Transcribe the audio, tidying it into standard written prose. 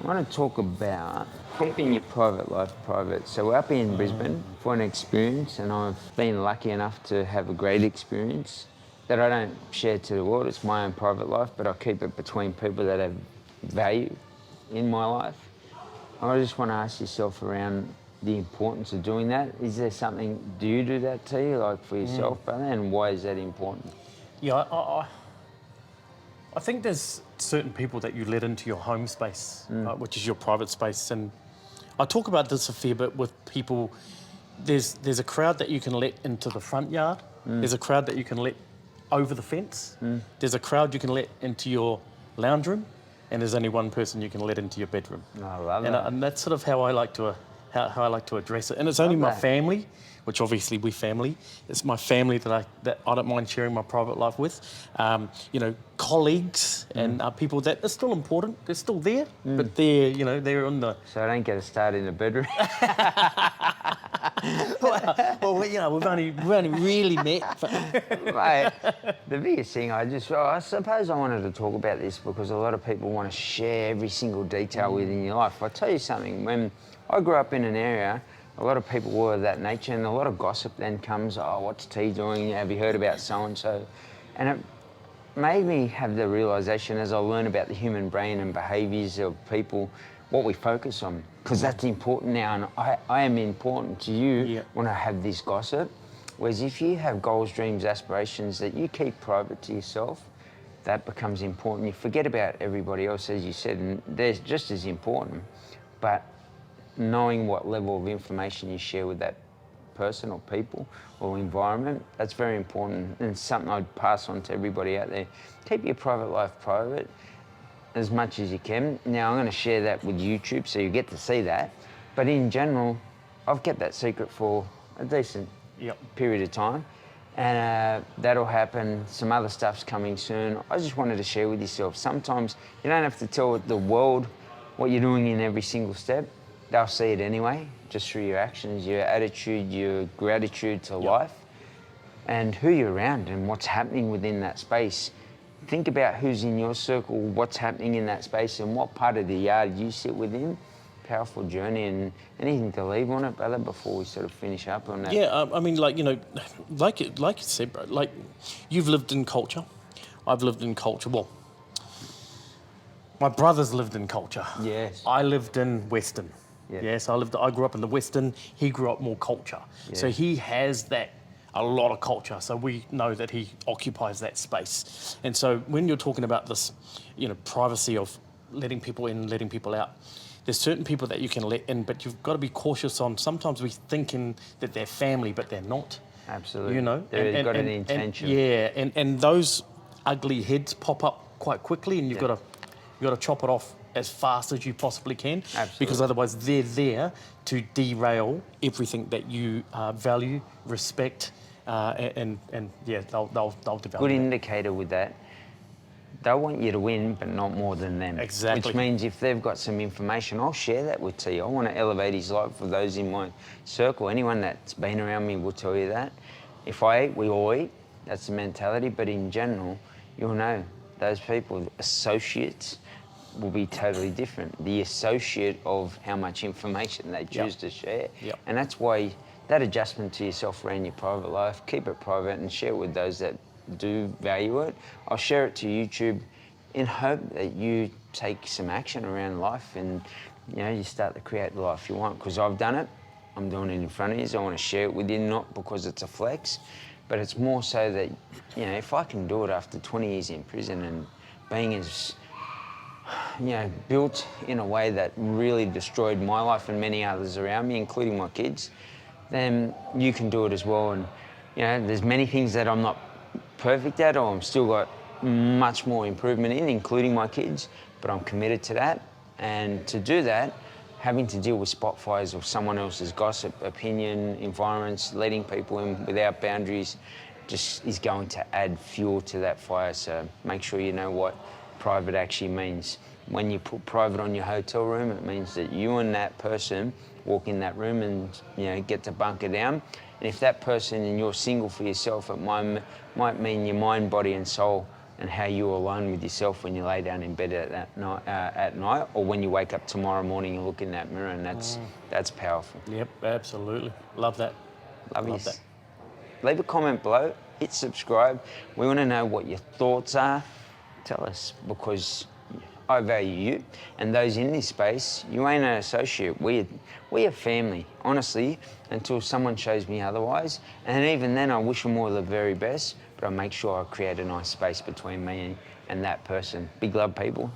want to talk about keeping your private life private. So we're up here in Brisbane for an experience, and I've been lucky enough to have a great experience that I don't share to the world. It's my own private life, but I keep it between people that have value in my life. I just want to ask yourself around the importance of doing that. Is there something, do you do that to you, like for yourself, brother, and why is that important? Yeah, I think there's certain people that you let into your home space, which is your private space. And I talk about this a fair bit with people. There's a crowd that you can let into the front yard. There's a crowd that you can let over the fence. There's a crowd you can let into your lounge room. And there's only one person you can let into your bedroom. I love that. And that's sort of how I like to how I like to address it. And it's only my family, which obviously we're family. It's my family that I don't mind sharing my private life with. Colleagues and people that are still important. They're still there, but they're on the. So I don't get a start in the bedroom. well, we've only really met. Mate, the biggest thing I suppose I wanted to talk about this because a lot of people want to share every single detail within your life. I'll tell you something, when I grew up in an area, a lot of people were of that nature, and a lot of gossip then comes, oh, what's T doing? Have you heard about so-and-so? And it made me have the realisation as I learn about the human brain and behaviours of people, what we focus on, because that's important now, and I am important to you when I have this gossip. Whereas if you have goals, dreams, aspirations that you keep private to yourself, that becomes important. You forget about everybody else, as you said, and they're just as important. But knowing what level of information you share with that person or people or environment, that's very important, and something I'd pass on to everybody out there. Keep your private life private as much as you can. Now, I'm going to share that with YouTube so you get to see that, but in general, I've kept that secret for a decent period of time, and that'll happen. Some other stuff's coming soon. I just wanted to share with yourself. Sometimes you don't have to tell the world what you're doing in every single step. They'll see it anyway, just through your actions, your attitude, your gratitude to life, and who you're around and what's happening within that space. Think about who's in your circle, what's happening in that space, and what part of the yard you sit within. Powerful journey. And anything to leave on it, brother, before we sort of finish up on that? Yeah, I mean, like you said, bro, like you've lived in culture. I've lived in culture. Well, my brothers lived in culture. Yes. I lived in Western. Yeah. Yes, I grew up in the Western. He grew up more culture. Yeah. So he has a lot of culture. So we know that he occupies that space. And so when you're talking about this, privacy of letting people in, letting people out, there's certain people that you can let in, but you've got to be cautious on. Sometimes we're thinking that they're family, but they're not. Absolutely. They've got an intention. And those ugly heads pop up quite quickly, and you've got to chop it off as fast as you possibly can. Absolutely. Because otherwise they're there to derail everything that you value, respect, and they'll develop. Good indicator with that. They'll want you to win, but not more than them. Exactly. Which means if they've got some information, I'll share that with T. I want to elevate his life for those in my circle. Anyone that's been around me will tell you that. If I eat, we all eat. That's the mentality. But in general, you'll know those people, associates, will be totally different. The associate of how much information they choose to share. Yep. And that's why that adjustment to yourself around your private life, keep it private and share it with those that do value it. I'll share it to YouTube in hope that you take some action around life and you start to create the life you want. Because I've done it, I'm doing it in front of you, so I want to share it with you, not because it's a flex, but it's more so that, if I can do it after 20 years in prison and being as built in a way that really destroyed my life and many others around me, including my kids, then you can do it as well. And, there's many things that I'm not perfect at, or I'm still got much more improvement in, including my kids, but I'm committed to that. And to do that, having to deal with spot fires of someone else's gossip, opinion, environments, letting people in without boundaries, just is going to add fuel to that fire. So make sure you know what private actually means. When you put private on your hotel room, it means that you and that person walk in that room and get to bunker down. And if that person and you're single for yourself, it might mean your mind, body and soul and how you're alone with yourself when you lay down in bed at night, or when you wake up tomorrow morning and look in that mirror, and that's powerful. Yep, absolutely. Love that. Love Love you. that. Leave a comment below, hit subscribe. We want to know what your thoughts are. Tell us, because I value you, and those in this space. You ain't an associate. We are family, honestly, until someone shows me otherwise. And even then, I wish them all the very best, but I make sure I create a nice space between me and that person. Big love, people.